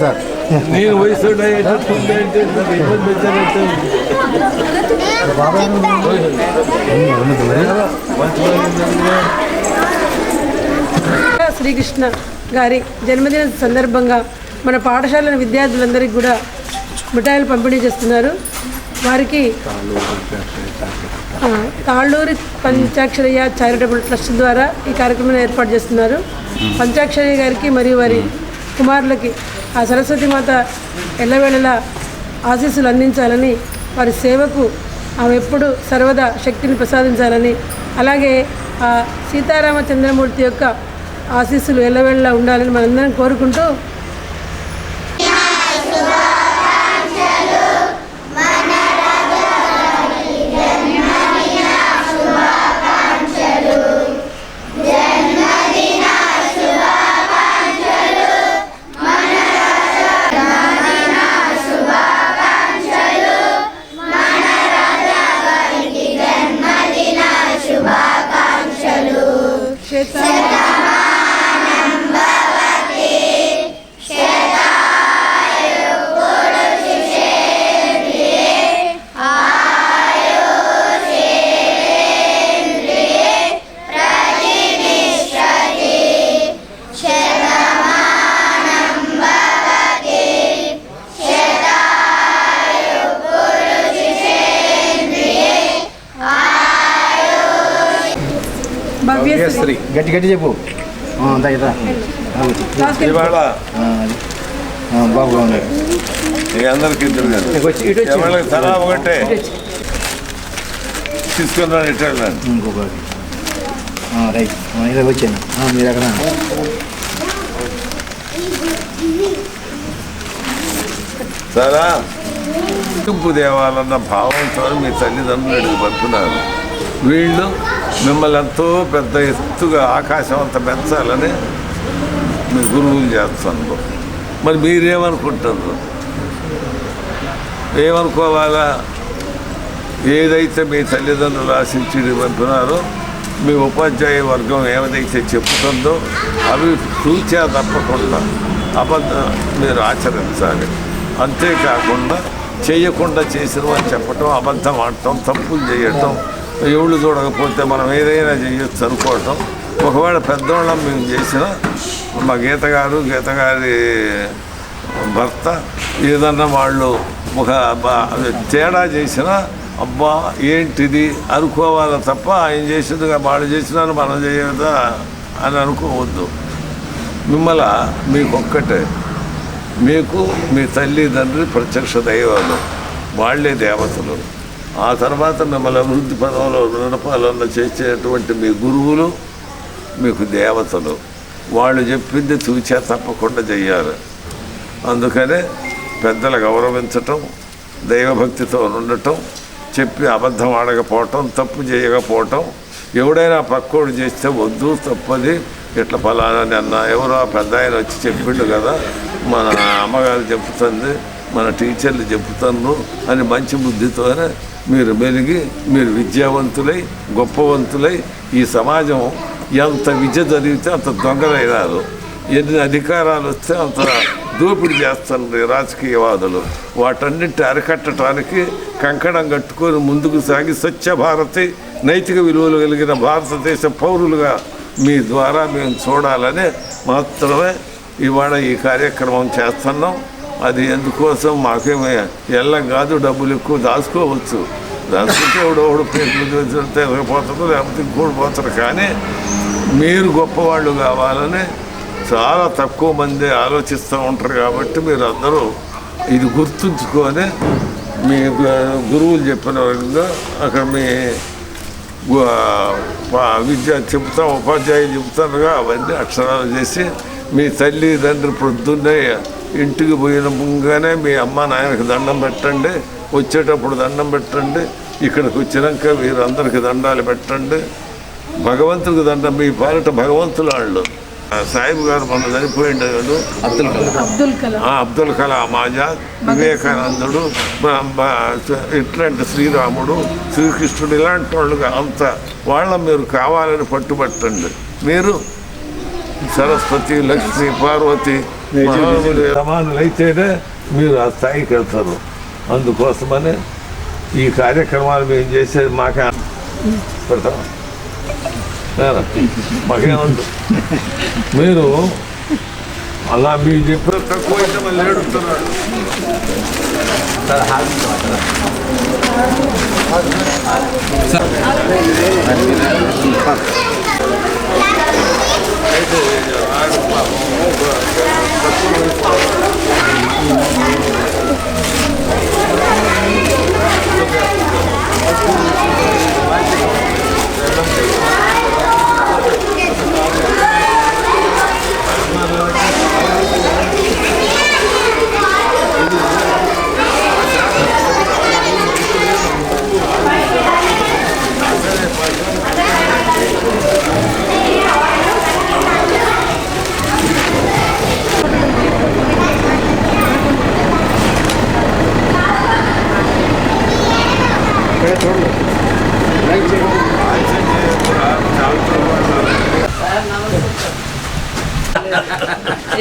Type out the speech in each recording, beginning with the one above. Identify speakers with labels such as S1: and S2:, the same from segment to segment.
S1: Sir
S2: నేను వయసు అంటే ఇబ్బంది పెట్టారంటే
S3: శ్రీకృష్ణ గారి జన్మదిన సందర్భంగా మన పాఠశాల విద్యార్థులందరికీ కూడా మిఠాయిలు పంపిణీ చేస్తున్నారు. వారికి తాళ్ళూరి పంచాక్షరయ్య చారిటబుల్ ట్రస్ట్ ద్వారా ఈ కార్యక్రమాన్ని ఏర్పాటు చేస్తున్నారు. పంచాక్షరయ్య గారికి మరియు వారి కుమారులకి ఆ సరస్వతి మాత ఎల్లవేళలా ఆశీస్సులు అందించాలని, వారి సేవకు ఆమె ఎప్పుడు సర్వదా శక్తిని ప్రసాదించాలని, అలాగే ఆ సీతారామచంద్రమూర్తి యొక్క ఆశీస్సులు ఎల్లవేళలా ఉండాలని మనందరం కోరుకుంటూ
S1: భవ్యశ్రీ గట్టి గట్టి చెప్పు. బాగుంది
S2: అందరికి తలా ఒకటే తీసుకున్నాను ఇట్లా
S1: ఇంకొకటి రైట్ ఇలా వచ్చాను మీరు అక్కడ
S2: చాలా గుర్తింపు దేవాలన్న భావంతో మీ తల్లిదండ్రులు పంపుతున్నారు. వీళ్ళు మిమ్మల్ని ఎంతో పెద్ద ఎత్తుగా ఆకాశం అంత పెంచాలని మీ గురువులు చేస్తున్నారు. మరి మీరేమనుకుంటున్నారు? ఏమనుకోవాలా? ఏదైతే మీ తల్లిదండ్రులు ఆశించి పంపినారో మీ ఉపాధ్యాయ వర్గం ఏదైతే చెప్తుందో అవి సూచన తప్పకుండా మీరు ఆచరించాలి. అంతేకాకుండా చేయకుండా చేసినవని చెప్పటం, అబద్ధం ఆడటం, తప్పులు చేయటం, ఎవళ్ళు చూడకపోతే మనం ఏదైనా చేయొచ్చు అనుకోవటం. ఒకవేళ పెద్దవాళ్ళం మేము చేసిన మా గీత గారి భర్త ఏదన్నా వాళ్ళు ఒక తేడా చేసినా అబ్బా ఏంటిది అనుకోవాలి తప్ప ఆయన చేసిందిగా వాళ్ళు చేసినాను మనం చేయదా అని అనుకోవద్దు. మిమ్మల్ని మీకొక్కటే, మీకు మీ తల్లిదండ్రులు ప్రత్యక్ష దైవాలు, వాళ్ళే దేవతలు. ఆ తర్వాత మిమ్మల్ని అభివృద్ధి పదంలో నడపాలన్న చేసేటువంటి మీ గురువులు మీకు దేవతలు. వాళ్ళు చెప్పింది తూచా తప్పకుండా చెయ్యాలి. అందుకనే పెద్దలు గౌరవించటం, దైవభక్తితో ఉండటం, చెప్పి అబద్ధం ఆడకపోవటం, తప్పు చేయకపోవటం. ఎవడైనా పక్కోడు చేస్తే వద్దు తప్పది ఇట్లా ఫలానా అన్న ఎవరో పెద్ద ఆయన వచ్చి చెప్పిండు కదా, మన అమ్మగారు చెప్తుంది, మన టీచర్లు చెప్తాను అని మంచి బుద్ధితోనే మీరు మెలిగి మీరు విద్యావంతులై గొప్పవంతులై ఈ సమాజం ఎంత విద్య జరిగితే అంత దొంగలైనారు, ఎన్ని అధికారాలు వస్తే అంత దోపిడీ చేస్తున్నారు రాజకీయవాదులు. వాటన్నింటి అరికట్టడానికి కంకణం కట్టుకొని ముందుకు సాగి స్వచ్ఛ భారతి నైతిక విలువలు కలిగిన భారతదేశ పౌరులుగా మీ ద్వారా మేము చూడాలని మాత్రమే ఇవాళ ఈ కార్యక్రమం చేస్తున్నాం. అది ఎందుకోసం మాకేమే ఎల్లం కాదు, డబ్బులు ఎక్కువ దాచుకోవచ్చు, దాచుకుంటే ఎవడోడు పేరు తిరగపోతాడు, లేకపోతే ఇంకోటి పోతాడు. కానీ మీరు గొప్పవాళ్ళు కావాలని చాలా తక్కువ మంది ఆలోచిస్తూ ఉంటారు. కాబట్టి మీరు అందరూ ఇది గుర్తుంచుకొని మీ గురువులు చెప్పిన విధంగా అక్కడ మీ విద్య చెప్తా ఉపాధ్యాయులు చెప్తారుగా అవన్నీ అక్షరాలు చేసి మీ తల్లిదండ్రులు పొద్దున్నే ఇంటికి పోయిన ముంగానే మీ అమ్మ నాయనకి దండం పెట్టండి, వచ్చేటప్పుడు దండం పెట్టండి, ఇక్కడికి వచ్చినాక వీరందరికీ దండాలు పెట్టండి, భగవంతుడికి దండం. మీ పాలిట భగవంతులు వాళ్ళు. సాహిబ్ గారు మొన్న చనిపోయిండు అబ్దుల్ కలాం ఆజాద్, వివేకానందుడు, ఇట్లాంటి శ్రీరాముడు, శ్రీకృష్ణుడు, ఇలాంటి వాళ్ళుగా అంత వాళ్ళ మీరు కావాలని పట్టుబట్టండి. మీరు సరస్వతి, లక్ష్మి, పార్వతి మహాములు సమానులైతేనే మీరు ఆ స్థాయికి వెళ్తారు. అందుకోసమని ఈ కార్యక్రమాలు మేము చేసేది మాకే పెడతాం. మాకేముంది, మీరు అలా మీరు చెప్పిన తక్కువ అయితే మళ్ళీ ఏడుస్తున్నాడు.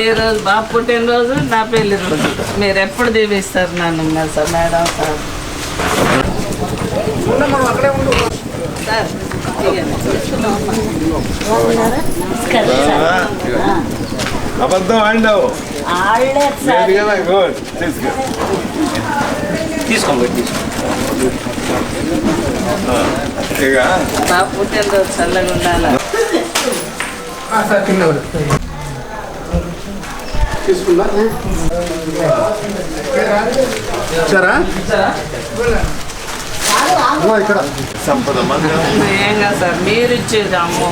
S4: ఈ రోజు బాబు పుట్టినరోజు, నా పెళ్లి రోజు. మీరు ఎప్పుడు దీవిస్తారు నన్ను సార్? మేడం సార్
S2: అబద్ధం ఆడినావు
S4: తీసుకోండి.
S2: ఇక
S4: బాబు పుట్టినరోజు చల్లగా ఉండాలి.
S1: ఇక్కడ
S2: సంపద
S4: ఏం కాదు సార్, మీరు ఇచ్చేది అమ్మో.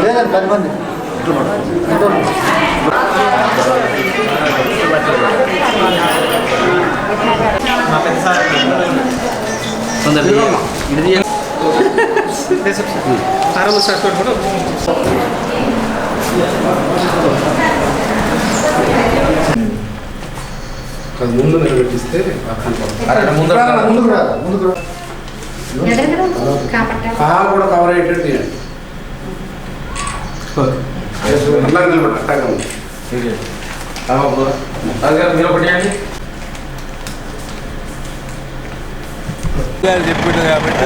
S1: లేదండి 10 మంది
S5: ముందు నిలబెట్టిస్తే కాలు కూడా కవర్ అయ్యేటట్టు
S2: చెప్పిండు కాబట్టి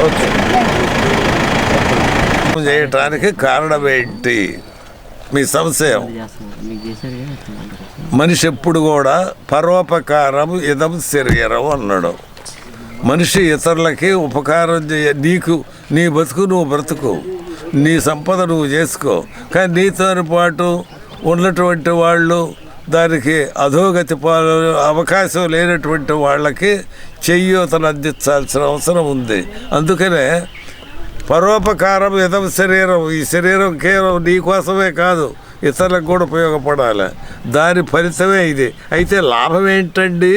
S2: ఓకే. చేయటానికి కారణం ఏంటి? మీ సంశయం. మనిషి ఎప్పుడు కూడా పరోపకారం ఇదం శరీరం అన్నాడు. మనిషి ఇతరులకి ఉపకారం నీకు నీ బతుకు నువ్వు బ్రతుకు, నీ సంపద నువ్వు చేసుకో. కానీ నీతో పాటు ఉన్నటువంటి వాళ్ళు, దానికి అధోగతి అవకాశం లేనటువంటి వాళ్ళకి చెయ్యూతను అందించాల్సిన అవసరం ఉంది. అందుకనే పరోపకారం ఇదం శరీరం. ఈ శరీరం కేవలం నీ కోసమే కాదు, ఇతరులకు కూడా ఉపయోగపడాలి. దాని ఫలితమే ఇది. అయితే లాభం ఏంటండి?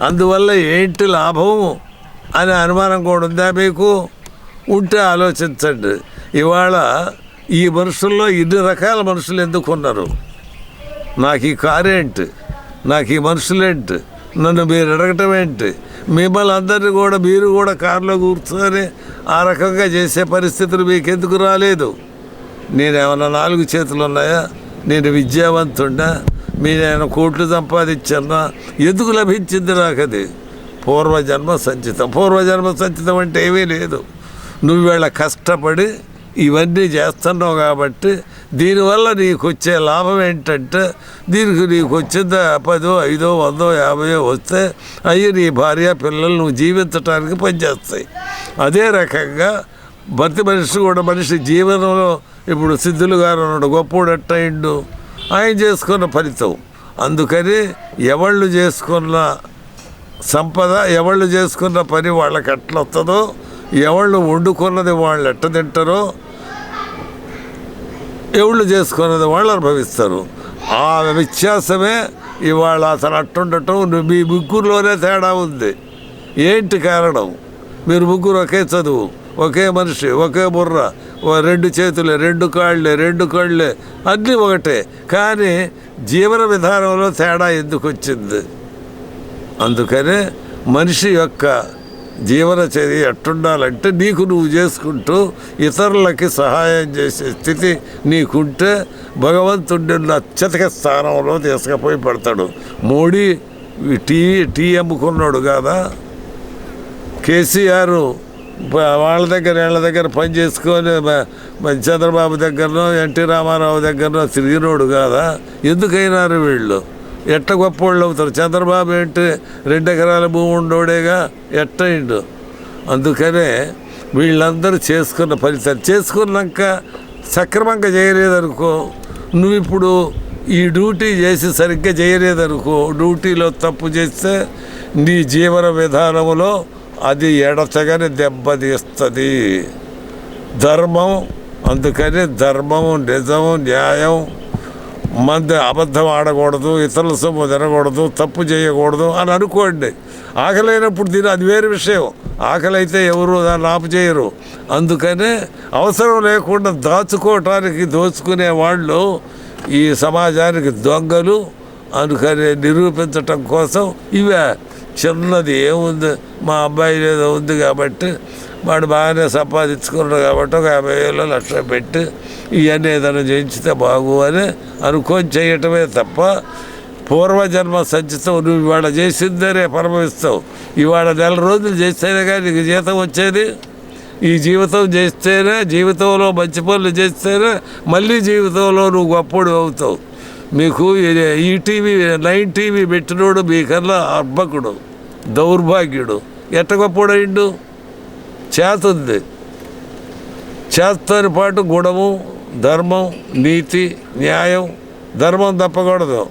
S2: అందువల్ల ఏంటి లాభం అనే అనుమానం కూడా ఉందా మీకు? ఉంటే ఆలోచించండి. ఇవాళ ఈ మనుషుల్లో ఇన్ని రకాల మనుషులు ఎందుకు ఉన్నారు? నాకు ఈ కారేంటి, నాకు ఈ మనుషులేంటి, నన్ను మీరు అడగటం ఏంటి? మిమ్మల్ని అందరినీ కూడా మీరు కూడా కారులో కూర్చొని ఆ రకంగా చేసే పరిస్థితులు మీకు ఎందుకు రాలేదు? నేనేమన్నా 4 చేతులు ఉన్నాయా? నేను విద్యావంతున్నా? మీరేమైనా కోట్లు సంపాదించన్నా? ఎందుకు లభించింది నాకు అది? పూర్వజన్మ సంచితం. పూర్వజన్మ సంచితం అంటే ఏమీ లేదు. నువ్వు వీళ్ళ కష్టపడి ఇవన్నీ చేస్తున్నావు కాబట్టి దీనివల్ల నీకు వచ్చే లాభం ఏంటంటే, దీనికి నీకు వచ్చిందా 10, 5, 100, 50 వస్తే అవి నీ భార్య పిల్లలు నువ్వు జీవించడానికి పనిచేస్తాయి. అదే రకంగా ప్రతి మనిషి కూడా మనిషి జీవనంలో ఇప్పుడు సిద్ధులు గారు ఉన్నాడు, గొప్పోడు ఎట్టయిండు, ఆయన చేసుకున్న ఫలితం. అందుకని ఎవళ్ళు చేసుకున్న సంపద, ఎవళ్ళు చేసుకున్న పని వాళ్ళకి ఎట్లా వస్తుందో, ఎవళ్ళు వండుకున్నది వాళ్ళు ఎట్ట తింటారో, ఎవళ్ళు చేసుకున్నది వాళ్ళు అనుభవిస్తారు. ఆ వ్యత్యాసమే ఇవాళ అసలు అట్టుండటం మీ ముగ్గురులోనే తేడా ఉంది. ఏంటి కారణం? మీరు ముగ్గురు ఒకే చదువు, ఒకే మనిషి, ఒకే బుర్ర, 2 చేతులే, 2 కాళ్ళే, 2 కళ్ళే, అన్నీ ఒకటే. కానీ జీవన విధానంలో తేడా ఎందుకు వచ్చింది? అందుకనే మనిషి యొక్క జీవన చర్య ఎట్టుండాలంటే నీకు నువ్వు చేసుకుంటూ ఇతరులకి సహాయం చేసే స్థితి నీకుంటే భగవంతుడి అత్యధిక స్థానంలో తీసుకుపోయి పెడతాడు. మోడీ టీ అమ్ముకున్నాడు కదా, కేసీఆర్ వాళ్ళ దగ్గర పని చేసుకొని చంద్రబాబు దగ్గరనో ఎన్టీ రామారావు దగ్గరనో తిరిగినోడు కాదా? ఎందుకైనారు వీళ్ళు? ఎట్ట గొప్పవాళ్ళు అవుతారు? చంద్రబాబు ఏంటి 2 ఎకరాల భూమి ఉండోడేగా, ఎట్టయిండు? అందుకనే వీళ్ళందరూ చేసుకున్న ఫలితాలు చేసుకున్నాక సక్రమంగా చేయలేదనుకో, నువ్వు ఇప్పుడు ఈ డ్యూటీ చేసి సరిగ్గా చేయలేదనుకో, డ్యూటీలో తప్పు చేస్తే నీ జీవన విధానంలో అది ఎడతెగని దెబ్బతీస్తుంది. ధర్మం, అందుకని ధర్మము, నిజము, న్యాయం, అబద్ధం ఆడకూడదు, ఇతరుల సొమ్ము తినకూడదు, తప్పు చేయకూడదు అని అనుకోండి. ఆకలైనప్పుడు తిని అది వేరే విషయం. ఆకలి అయితే ఎవరు దాన్ని ఆపు చేయరు. అందుకనే అవసరం లేకుండా దాచుకోవటానికి దోచుకునే వాళ్ళు ఈ సమాజానికి దొంగలు. అందుకని నిరూపించటం కోసం ఇవే చిన్నది ఏముంది, మా అబ్బాయి ఏదో ఉంది కాబట్టి వాడు బాగానే సంపాదించుకున్నాడు కాబట్టి ఒక 50,000 1,00,000 పెట్టి ఇవన్నీ ఏదైనా చేయించితే బాగు అని అనుకొని చేయటమే తప్ప పూర్వజన్మ సంచితం నువ్వు ఇవాళ చేసిందే రేపు అనుభవిస్తావు. ఇవాళ 4 రోజులు చేస్తేనే కానీ నీకు జీతం వచ్చేది. ఈ జీవితం చేస్తేనే, జీవితంలో మంచి పనులు చేస్తేనే మళ్ళీ జీవితంలో నువ్వు గొప్పడు అవుతావు. మీకు ఈటీవీ 9 టీవీ పెట్టినోడు మీకన్నా అర్భకుడు, దౌర్భాగ్యుడు. ఎట్ట గొప్పడైండు? చేతుంది. చేతతో పాటు గుణము, ధర్మం, నీతి, న్యాయం. ధర్మం తప్పకూడదు.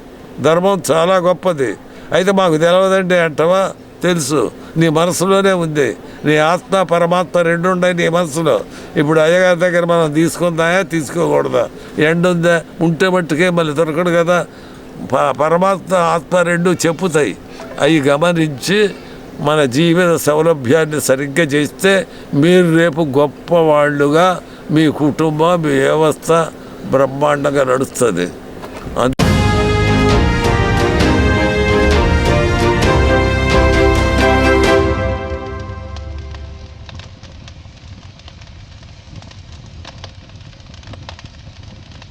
S2: ధర్మం చాలా గొప్పది. అయితే మాకు తెలవదండి అంటవా? తెలుసు, నీ మనసులోనే ఉంది. నీ ఆత్మ పరమాత్మ 2 ఉన్నాయి నీ మనసులో. ఇప్పుడు అయ్యగారి దగ్గర మనం తీసుకుందాయా, తీసుకోకూడదా? ఉందా? ఉంటే మట్టుకే మళ్ళీ దొరకడు కదా. పరమాత్మ ఆత్మ 2 చెప్పుతాయి. అవి గమనించి మన జీవన సౌలభ్యాన్ని సరిగ్గా చేస్తే మీరు రేపు గొప్పవాళ్ళుగా మీ కుటుంబం, మీ వ్యవస్థ బ్రహ్మాండంగా నడుస్తుంది.